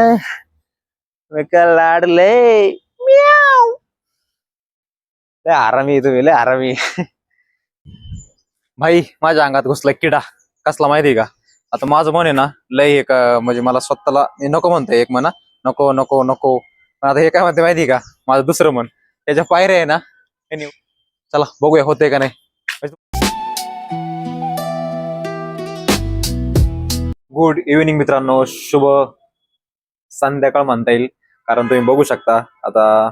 मी का लाडले म्याव. लय आरामी तुम्ही, लय आरामी. भाई माझ्या अंगात घुसला किडा. कसला माहिती का? आता माझं मन आहे ना लय एक म्हणजे मला स्वतःला मी नको म्हणतोय एक म्हणा, नको नको नको. पण आता हे काय म्हणते माहिती का? माझं दुसरं मन त्याच्या पायऱ्या आहे ना. चला बघूया होतंय का नाही. गुड इव्हिनिंग मित्रांनो, शुभ संध्याकाळ म्हणता येईल. कारण तुम्ही बघू शकता आता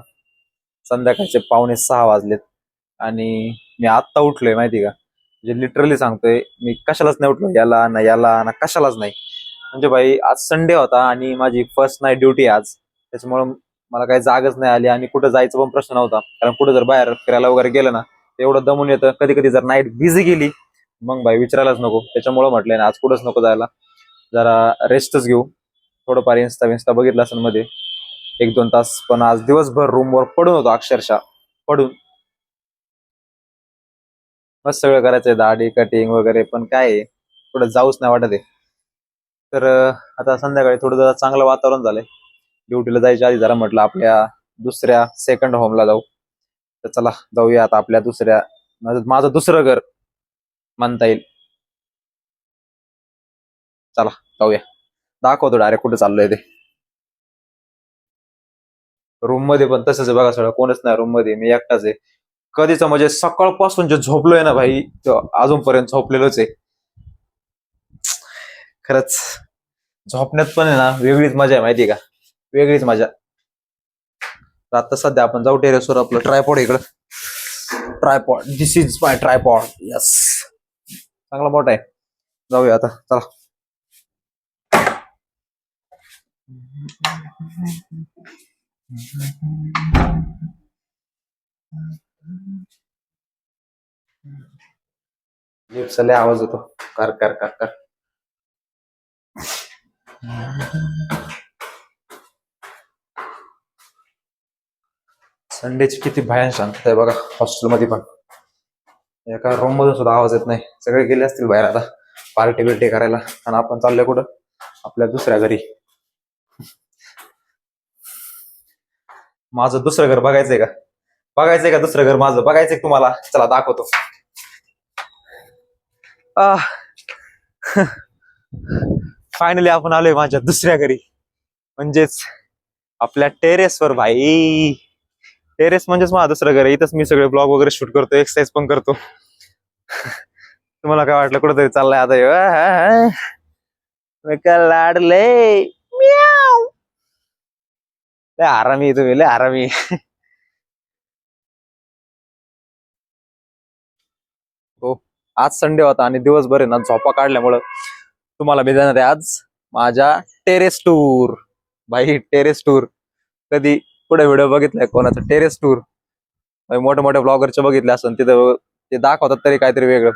संध्याकाळचे 5:45 वाजलेत आणि मी आत्ता उठलोय माहिती का? म्हणजे लिटरली सांगतोय, मी कशालाच नाही उठलो, याला ना कशालाच नाही. म्हणजे भाई आज संडे होता आणि माझी फर्स्ट नाईट ड्युटी आज, त्याच्यामुळं मला काही जागच नाही आली आणि कुठं जायचं पण प्रश्न नव्हता. कारण कुठं जर बाहेर फिरायला वगैरे गेलं ना एवढं दमून येतं. कधी कधी जर नाईट बिझी गेली मग भाई विचारायलाच नको. त्याच्यामुळं म्हटलंय ना आज कुठंच नको जायला, जरा रेस्टच घेऊ. थोडंफार इंस्टा बघितलं असेल मध्ये 1-2 तास, पण आज दिवसभर रूमवर पडून होतो, अक्षरशः पडून. मस्त सगळं करायचंय, दाढी कटिंग वगैरे, पण काय आहे, कुठं जाऊच नाही वाटत आहे. तर आता संध्याकाळी थोडं जरा चांगलं वातावरण झालंय. ड्युटीला जायच्या आधी जरा म्हटलं आपल्या दुसऱ्या सेकंड होमला जाऊ. तर चला जाऊया आता आपल्या दुसऱ्या, माझं दुसरं घर म्हणता येईल. चला जाऊया, दाखवतो डायरेक्ट कुठे चाललोय ते. रूम मध्ये पण तसंच आहे बघा, सगळं कोणच नाही रूम मध्ये, मी एकटाच आहे. कधीच म्हणजे सकाळपासून जे झोपलोय ना भाई, अजूनपर्यंत झोपलेलोच आहे. खरंच झोपण्यात पण आहे ना वेगळीच मजा आहे माहिती का? वेगळीच मजा. तर आता सध्या आपण जाऊ टेरेसवर. आपलं ट्रायपॉड इकडं, tripod, this is my tripod. Yes, चांगला मोठा आहे. जाऊया आता चला. लिफ्टचा लय आवाज होतो, कर कर कर कर. संडेची किती भयान शांतता आहे बघा हॉस्टेलमध्ये पण. एका रूम मधून सुद्धा आवाज येत नाही. सगळे गेले असतील बाहेर आता पार्टी बिर्टी करायला, आणि आपण चाललोय कुठं? आपल्या दुसऱ्या घरी. माझं दुसरं घर बघायचंय का? बघायचंय का दुसरं घर माझं? बघायचंय तुम्हाला? चला दाखवतो. फायनली आपण आलोय माझ्या दुसऱ्या घरी, म्हणजेच आपल्या टेरेसवर. भाई टेरेस म्हणजेच माझं दुसरं घर आहे. इथंच मी सगळे ब्लॉग वगैरे शूट करतो, एक्सरसाइज पण करतो. तुम्हाला काय वाटलं कुठंतरी चाललंय आता लाडले म्याव. लय आरामी तुम्ही, लय आरामी. हो, आज संडे होता आणि दिवसभर आहे ना झोपा काढल्यामुळं तुम्हाला मी देणार आहे आज माझ्या टेरेस टूर. भाई टेरेस टूर कधी पुढे व्हिडिओ बघितलाय कोणाचा टेरेस टूर? मोठ्या मोठ्या ब्लॉगरचे बघितले असं, तिथं ते दाखवतात तरी काहीतरी वेगळं.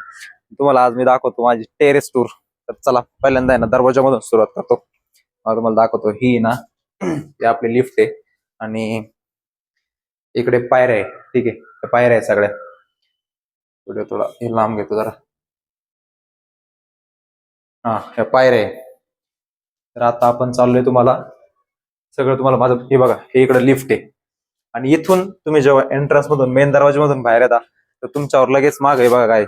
तुम्हाला आज मी दाखवतो माझी टेरेस टूर. तर चला पहिल्यांदा आहे ना दरवाजामधून सुरुवात करतो. तुम्हाला दाखवतो. ही ना ही आपली लिफ्ट आहे आणि इकडे पायऱ्या आहे. ठीक आहे, पायऱ्या आहे सगळ्या. व्हिडिओ थोडा हे लांब घेतो जरा. हा, ह्या पायऱ्या आहे. तर आता आपण चाललोय, तुम्हाला सगळं तुम्हाला माझं हे बघा, हे इकडे लिफ्ट आहे. आणि इथून तुम्ही जेव्हा एंट्रन्स मधून मेन दरवाजामधून बाहेर येता तर तुमच्यावर लगेच माग आहे बघा, काय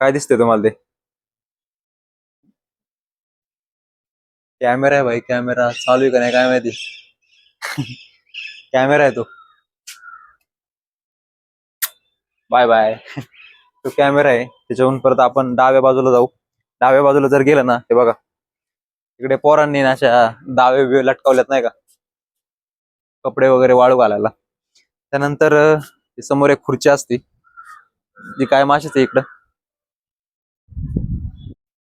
काय दिसतंय तुम्हाला ते? कॅमेरा आहे भाई. कॅमेरा चालू आहे का नाही काय माहिती. कॅमेरा आहे तो. Bye bye. तो कॅमेरा आहे. त्याच्यावरून परत आपण डाव्या बाजूला जाऊ. डाव्या बाजूला जर गेलं ना, हे बघा इकडे पोरांनी ना अशा दावे बिवे लटकावल्यात नाही का, कपडे वगैरे वाळू घालायला. त्यानंतर समोर एक खुर्ची असते, जी काय माशीच आहे इकडं.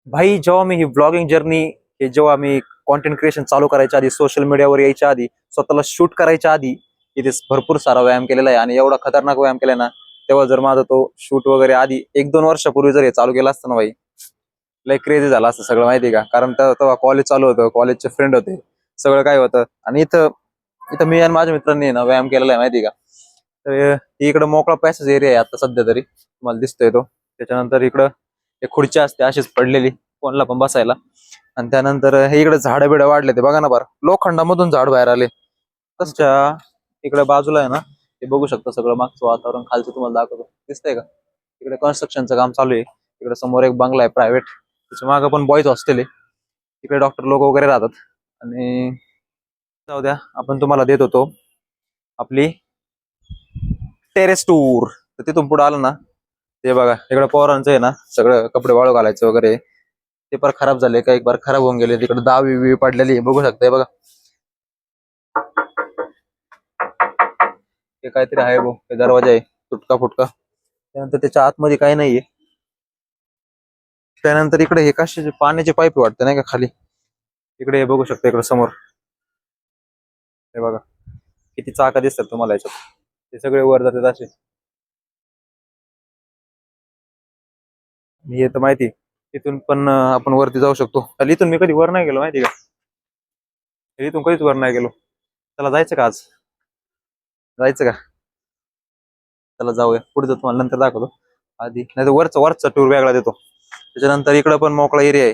भाई जेव्हा मी ही ब्लॉगिंग जर्नी, हे जेव्हा मी कॉन्टेंट क्रिएशन चालू करायच्या आधी, सोशल मीडियावर यायच्या आधी, स्वतःला शूट करायच्या आधी इथे भरपूर सारा व्यायाम केलेला आहे आणि एवढा खतरनाक व्यायाम केलाय ना. तेव्हा जर माझा तो शूट वगैरे आधी 1-2 वर्षापूर्वी जर हे चालू केलं असतं ना भाई, लय क्रेझी झालं असतं सगळं माहिती का? कारण तेव्हा कॉलेज चालू होतं, कॉलेजचे फ्रेंड होते, सगळं काय होतं. आणि इथं इथं मी आणि माझ्या मित्रांनी ना व्यायाम केलेला आहे माहिती का? तर इकडं मोकळा पॅसेज एरिया आहे आता सध्या तरी, तुम्हाला दिसतोय तो. त्याच्यानंतर इकडं एक खुर्ची असते अशीच पडलेली, कोणला पण बसायला. आणि त्यानंतर हे इकडे झाडं बिडं वाढले ते बघा ना बरं, लोखंडामधून झाड बाहेर आले. तसच्या इकडे बाजूला आहे ना, ते बघू शकता सगळं मागचं वातावरण खालचं तुम्हाला दाखवतो, दिसतंय का? इकडे कन्स्ट्रक्शनचं काम चालू आहे. इकडे समोर एक बंगला आहे प्रायव्हेट, त्याच्या मागे पण बॉईज हॉस्टेल आहे. तिकडे डॉक्टर लोक वगैरे राहतात. आणि जाऊ द्या, आपण तुम्हाला देत होतो आपली टेरेस टूर. तर तिथून पुढे आलं ना, ते बघा इकडे पोरांचं आहे ना, सगळं कपडे वाळू घालायचं वगैरे ते पण खराब झाले, काही बार खराब होऊन गेले. तिकडे दावी विवी पडलेली आहे, बघू शकता. बघा हे काहीतरी आहे भाऊ, हे दरवाजा आहे तुटका फुटका. त्यानंतर त्याच्या आतमध्ये काही नाहीये. त्यानंतर इकडे हे कशाचे पाण्याचे पाईप वाटते नाही का खाली, इकडे हे बघू शकता. इकडे समोर हे बघा किती चाका दिसतात तुम्हाला याच्यात, ते सगळे वर जातात असे. हे तर माहिती, इथून पण आपण वरती जाऊ शकतो. इथून मी कधी वर नाही गेलो माहिती का, इथून कधीच वर नाही गेलो. त्याला जायचं का आज, जायचं का? त्याला जाऊया, पुढे जातो तुम्हाला नंतर दाखवतो. आधी नाही तर वरचा टूर वेगळा देतो. त्याच्यानंतर इकडे पण मोकळा एरिया आहे,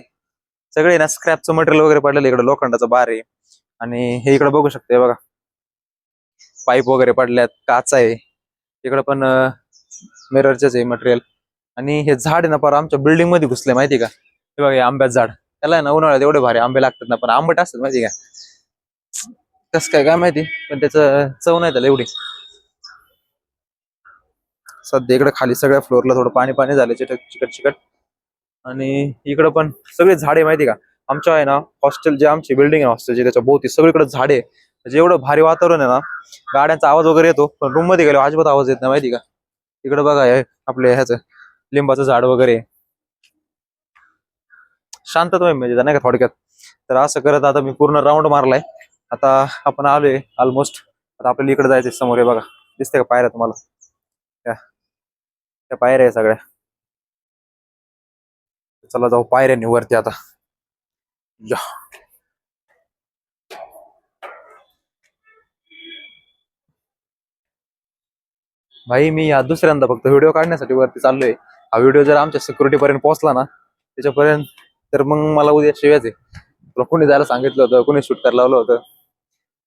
सगळे ना स्क्रॅपचं मटेरियल वगैरे पडलेलं इकडे, लोखंडाचा बार आहे. आणि हे इकडे बघू शकते बघा, पाईप वगैरे पडल्यात, काच आहे. इकडे पण मिररचेच आहे मटेरियल. आणि हे झाड आहे ना, पर आमच्या बिल्डिंग मध्ये घुसले माहिती का. हे बघा हे आंब्याचं झाड, त्याला आहे ना उन्हाळ्यात एवढे भारी आंबे लागतात ना, पण आंबट असतात माहिती का. कसं काय माहिती, पण त्याचं चव नाही त्याला एवढी. सध्या इकडे खाली सगळ्या फ्लोअरला थोडं पाणी पाणी झालं, चिकट चिकट. आणि इकडं पण सगळे झाडे माहिती का. आमच्या आहे ना हॉस्टेल, जे आमची बिल्डिंग आहे हॉस्टेलची, त्याच्या भोवती सगळीकडे झाडे. म्हणजे एवढं भारी वातावरण आहे ना, गाड्यांचा आवाज वगैरे येतो पण रूम मध्ये गेलो अजिबात आवाज येत नाही माहिती का. इकडे बघा हे आपले ह्याचं लिंबाचं झाड वगैरे, शांतता म्हणजे नाही का थोडक्यात. तर असं करत आता मी पूर्ण राऊंड मारलाय. आता आपण आलोय ऑलमोस्ट. आता आपल्याला इकडे जायचंय. समोर आहे बघा, दिसते का पायऱ्या तुम्हाला, त्या पायऱ्या आहे सगळ्या. चला जाऊ पायऱ्यांनी वरती आता. या. भाई मी या दुसऱ्यांदा फक्त व्हिडिओ काढण्यासाठी वरती चाललोय. हा व्हिडिओ जर आमच्या सिक्युरिटी पर्यंत पोहोचला ना, त्याच्यापर्यंत, तर मग मला उद्या शिव्याच आहे. तुला कोणी जायला सांगितलं होतं, कोणी शूट करायला लावलं होतं.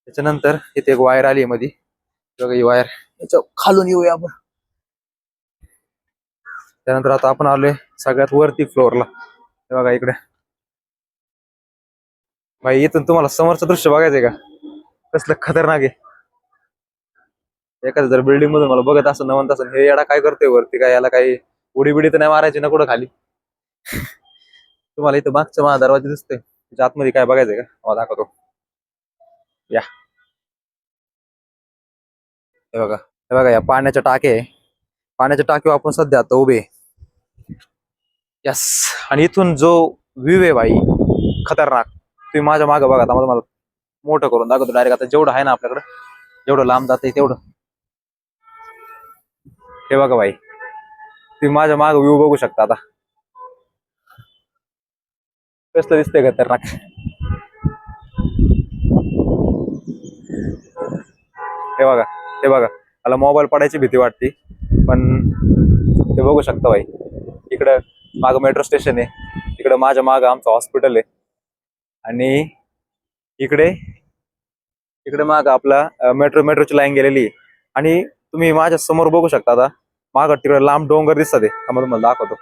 त्याच्यानंतर इथे एक वायर आली मध्ये, बघा ही वायर, याच्या खालून येऊया आपण. त्यानंतर आता आपण आलोय सगळ्यात वरती फ्लोअरला. बघा इकडे भाई, इथून तुम्हाला समोरचं दृश्य बघायचंय का, कसलं खतरनाक आहे. एखाद्या जर बिल्डिंग मधून मला बघत असं नवंत असं, हे याला काय करतोय वरती, काय याला काही उडी बिडी तर नाही मारायची ना कुठं खाली. तुम्हाला इथं मागच्या माझा दरवाजा दिसतोय, त्याच्या आतमध्ये काय बघायचंय का, मला दाखवतो. या हे बघा, हे बघा या पाण्याच्या टाके आहे. पाण्याच्या टाकीवर आपण सध्या आता उभे. यस. आणि इथून जो व्ह्यू आहे भाई, खतरनाक. तुम्ही माझ्या मागं बघा, आता मला मोठं करून दाखवतो डायरेक्ट. आता जेवढं आहे ना आपल्याकडे, जेवढं लांब जाते तेवढं. हे बघा भाई, तुम्ही माझ्या मागं व्ह्यू बघू शकता आता, कसलं दिसतंय खतरनाक. हे बघा, हे बघा, मला मोबाईल पडायची भीती वाटते, पण ते बघू शकता भाई. इकडं मागं मेट्रो स्टेशन आहे, इकडं माझ्या मागं आमचं हॉस्पिटल आहे. आणि इकडे इकडे मागं आपला मेट्रोची लाईन गेलेली आहे. आणि तुम्ही माझ्या समोर बघू शकता आता, मागं तिकडे लांब डोंगर दिसतात ते, आम्हाला तुम्हाला दाखवतो.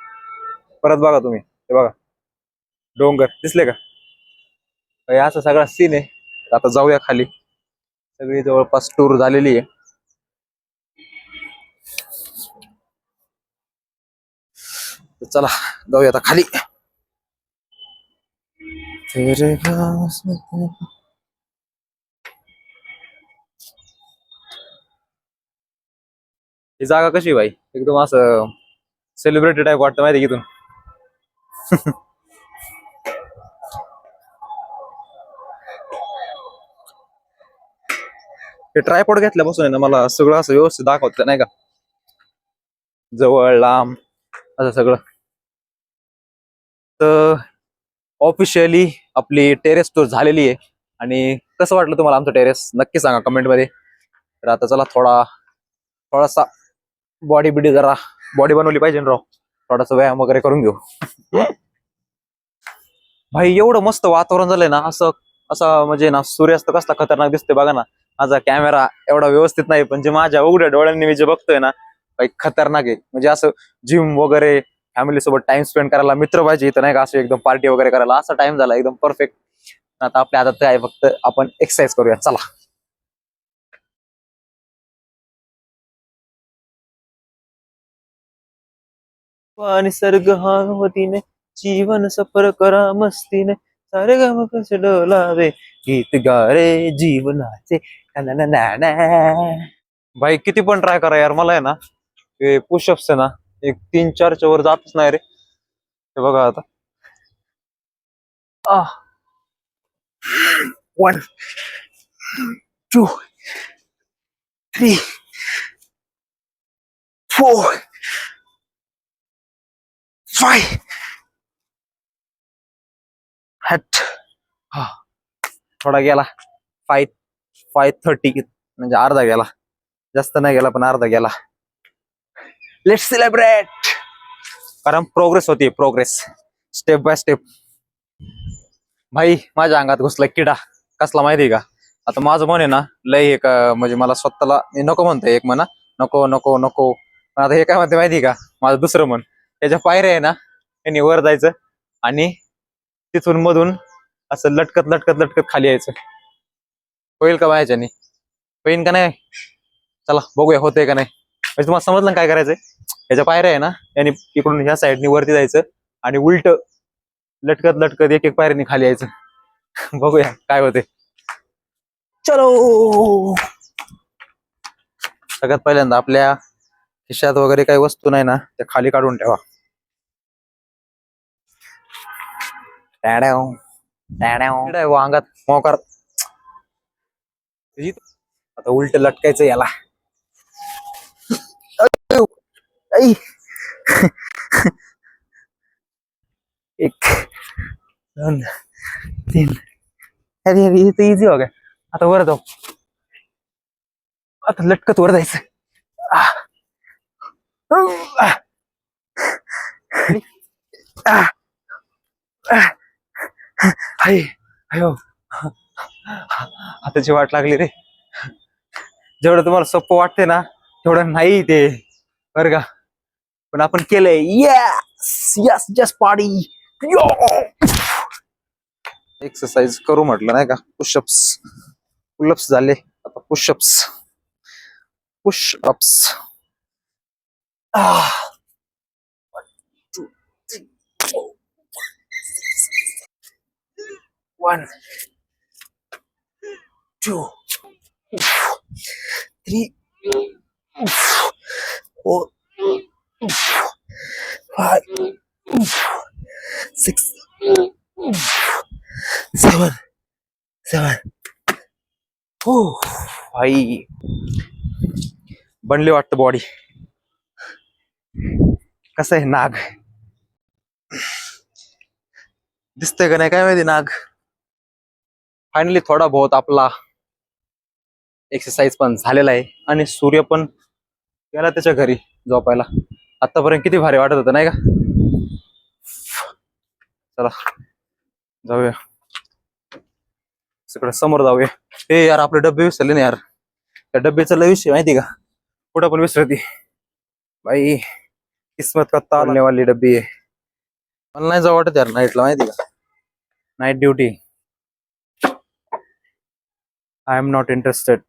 परत बघा तुम्ही, हे बघा डोंगर दिसले का. हे असा सगळा सीन आहे. आता जाऊया खाली, सगळी जवळपास टूर झालेली आहे. चला जाऊया आता खाली. ही जागा कशी भाई, एकदम असं सेलिब्रिटी टाईप वाटतं माहिती इथून. हे ट्रायपॉड घेतल्यापासून आहे ना, मला सगळं असं व्यवस्थित दाखवतं नाही का, जवळ लांब असं सगळं. तर ऑफिशियली आपली टेरेस टूर झालेली आहे. आणि कसं वाटलं तुम्हाला आमचं टेरेस, नक्की सांगा कमेंट मध्ये. तर आता चला थोडासा बॉडी बिडी, जरा बॉडी बनवली पाहिजे ना राव, थोडासा व्यायाम वगैरे करून घेऊ. भाई एवढं मस्त वातावरण झालंय ना, असं असं म्हणजे ना सूर्यास्त कसला खतरनाक दिसतोय बघा ना. माझा कॅमेरा एवढा व्यवस्थित नाही, पण जे माझ्या उघड्या डोळ्यांनी मी जे बघतोय ना, भाई खतरनाक आहे. म्हणजे असं जिम वगैरे फॅमिली सोबत टाइम स्पेंड करायला मित्र पाहिजे इथं, नाही का, असं एकदम पार्टी वगैरे करायला असा टाइम झाला एकदम परफेक्ट. आता आपल्या हातात काय आहे, फक्त आपण एक्सरसाइज करूया चला. निसर्ग हावतीने जीवन सफर करा मस्तीने, सारे गम कसे डोलावे गीत गा रे जीवनाचे ना ना ना ना. भाई किती पण ट्राय करा यार, मला आहे ना हे पुशअप्स आहे ना, एक 3-4च्या वर जातच नाही रे. हे बघा आता. आह, 1, 2, 3, 4, 5. हट. हा, थोडा गेला. 530 म्हणजे अर्धा गेला. जास्त नाही गेला पण अर्धा गेला. Let's celebrate. कारण प्रोग्रेस होती, प्रोग्रेस स्टेप बाय स्टेप. भाई माझ्या अंगात घुसला किडा. कसला माहितीये का? आता माझं मन आहे ना लय एक म्हणजे मला स्वतःला मी नको म्हणतोय एक म्हणा, नको नको नको. पण आता हे काय म्हणते माहितीये का? माझं दुसरं मन, त्याच्या पायऱ्या आहे ना, त्यांनी वर जायचं आणि तिथून मधून असं लटकत लटकत लटकत खाली यायचं. होईल का माझ्याने? होईन का नाही? चला बघूया होतंय का नाही. म्हणजे तुम्हाला समजलं ना काय करायचंय. याच्या पायऱ्या आहे ना, याने इकडून ह्या साईडनी वरती जायचं आणि उलट लटकत लटकत एक एक पायरीने खाली यायचं. बघूया काय होते. चलो. सगळ्यात पहिल्यांदा आपल्या खिशात वगैरे काही वस्तू नाही ना, त्या खाली काढून ठेवा. टॅड्याव, टॅड्याव. अंगात मोकार. आता उलट लटकायचं याला. ऐ. एक, 2, 3. अरे अरे, हे तर इझी हो गया. आता वर जाऊ. आता लटकत वर जायचं. आह. आह. आह. आह. हाय. अयो. हाताची वाट लागली रे. जेवढं तुम्हाला सोपं वाटते ना तेवढं नाही ते, बरं का. पण आपण केलंय. Yes yes just party. Exercise करू म्हटलं नाही का. पुशअप्स पुलअप्स झाले, आता पुशअप्स पुशअप्स. 1, 2, 3, 4, 5, 6, 7, 7. भाई बनली वाटतं बॉडी. कसं आहे नाग दिसतंय का नाही काय माहिती. नाग फायनली थोडा बहुत आपला एक्सरसाइज पण झालेला आहे आणि सूर्य पण गेला त्याच्या घरी झोपायला. आतापर्यंत किती भारी वाटत होतं नाही का. चला जाऊया सगळं समोर जाऊया. हे यार आपले डब्बे विसरले ना यार. त्या डब्याचा लय विषय माहिती का, कुठं पण विसरती भाई. किस्मत का तालने वाली डब्बी आहे. मला नाही जाऊ वाटत यार नाईटला माहिती का. Night duty. I am not interested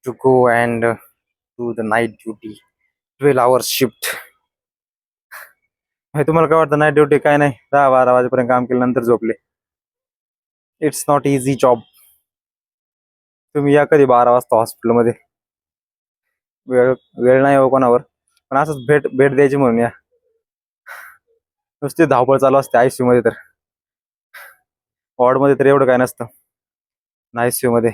to go and do the night duty 12 hours shift. तुम्हाला काय वाटतं नाईट ड्युटी काय नाही, 10-12 वाजेपर्यंत काम केल्यानंतर झोपले. It's not easy job. तुम्ही या कधी 12 वाजता हॉस्पिटलमध्ये. वेळ वेळ नाही हो कोणावर, पण असंच भेट भेट द्यायची म्हणून या. नुसती धावपळ चालू असते आयसीयू मध्ये तर. वॉर्ड मध्ये तर एवढं काय नसतं, आयसीयू मध्ये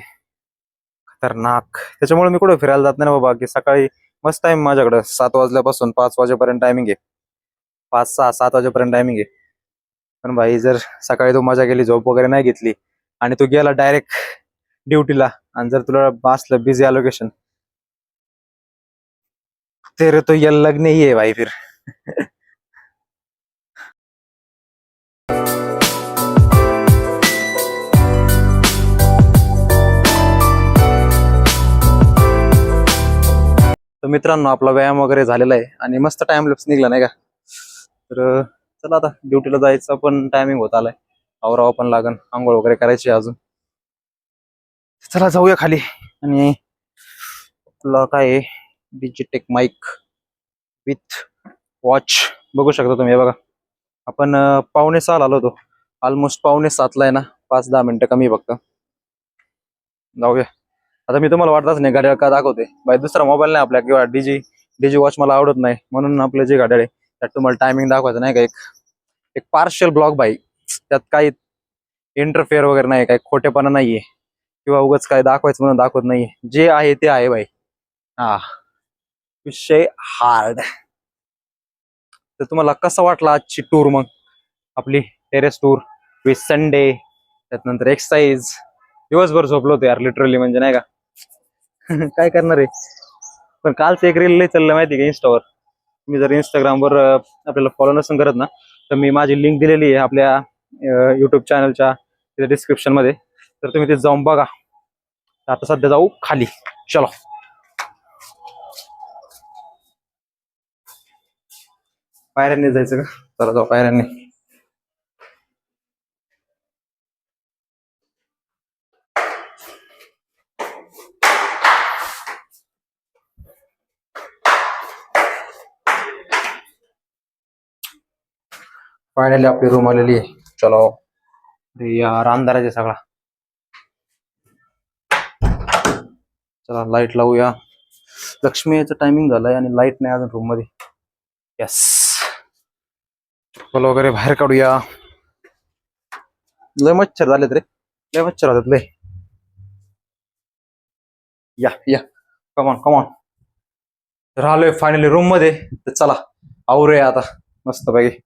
खतरनाक. त्याच्यामुळे मी कुठे फिरायला जात नाही ना बाबा. की सकाळी मस्त टाइम माझ्याकडे 7 वाजल्यापासून 5 वाजेपर्यंत टायमिंग आहे. 5, 6, 7 वाजेपर्यंत टायमिंग आहे. पण भाई जर सकाळी तू मजा केली, झोप वगैरे नाही घेतली आणि तू गेला डायरेक्ट ड्युटीला, आणि जर तुला असलं बिझी अलोकेशन, तेरे तो ये लग नहीं है भाई फिर. तर मित्रांनो आपला व्यायाम वगैरे झालेला आहे आणि मस्त टाइम लॅप्स निघला नाही का. तर चला आता ड्युटीला जायचं पण टायमिंग होत आलाय. आवरावं पण लागन, आंघोळ वगैरे करायची अजून. चला जाऊया खाली. आणि आपला काय डिजिटेक माईक विथ वॉच बघू शकता तुम्ही. हे बघा आपण 5:45 आलो होतो. ऑलमोस्ट 5:45 आहे ना. 5-10 मिनिटं कमी फक्त. जाऊया आता. मी तुम्हाला वाटतच नाही घड्याळ का दाखवते बाई. दुसरा मोबाईल नाही आपल्या किंवा डीजी डीजी वॉच मला आवडत नाही म्हणून आपले जे घड्याळ आहे त्यात तुम्हाला टायमिंग दाखवायचं नाही का. एक एक पार्शियल ब्लॉग बाई. त्यात काही इंटरफेअर वगैरे नाही, काही खोटेपणा नाहीये किंवा उगाच काय दाखवायचं म्हणून दाखवत नाहीये. जे आहे ते आहे बाई. हा विषय हार्ड. तर तुम्हाला कसं वाटलं आजची टूर मग आपली टेरेस टूर विथ संडे त्यानंतर एक्सरसाइज. दिवसभर झोपलो होतो यार लिटरली म्हणजे नाही का. काय करणार आहे. पण कालचं एक रील लय चाललं माहिती का इंस्टावर. तुम्ही जर इंस्टाग्रामवर आपल्याला फॉलो नसून करत ना तर मी माझी लिंक दिलेली आहे आपल्या युट्यूब चॅनलच्या डिस्क्रिप्शन मध्ये. तर तुम्ही ते जाऊन बघा. आता सध्या जाऊ खाली. चलो पायऱ्यांनी जायचं का. चला जाऊ पायऱ्यांनी. फायनली आपली रूम आलेली आहे. चलो यार अंधाराच आहे सगळा. चला लाईट लावूया. लक्ष्मी याचं टायमिंग झालंय आणि लाईट नाही अजून रूम मध्ये. यस चप्पल वगैरे बाहेर काढूया. लय मच्छर झालेत रे. लय मच्छर होतात लय. या या कमॉन कमॉन. राहिलोय फायनली रूम मध्ये. तर चला आवरूया आता मस्त पैकी.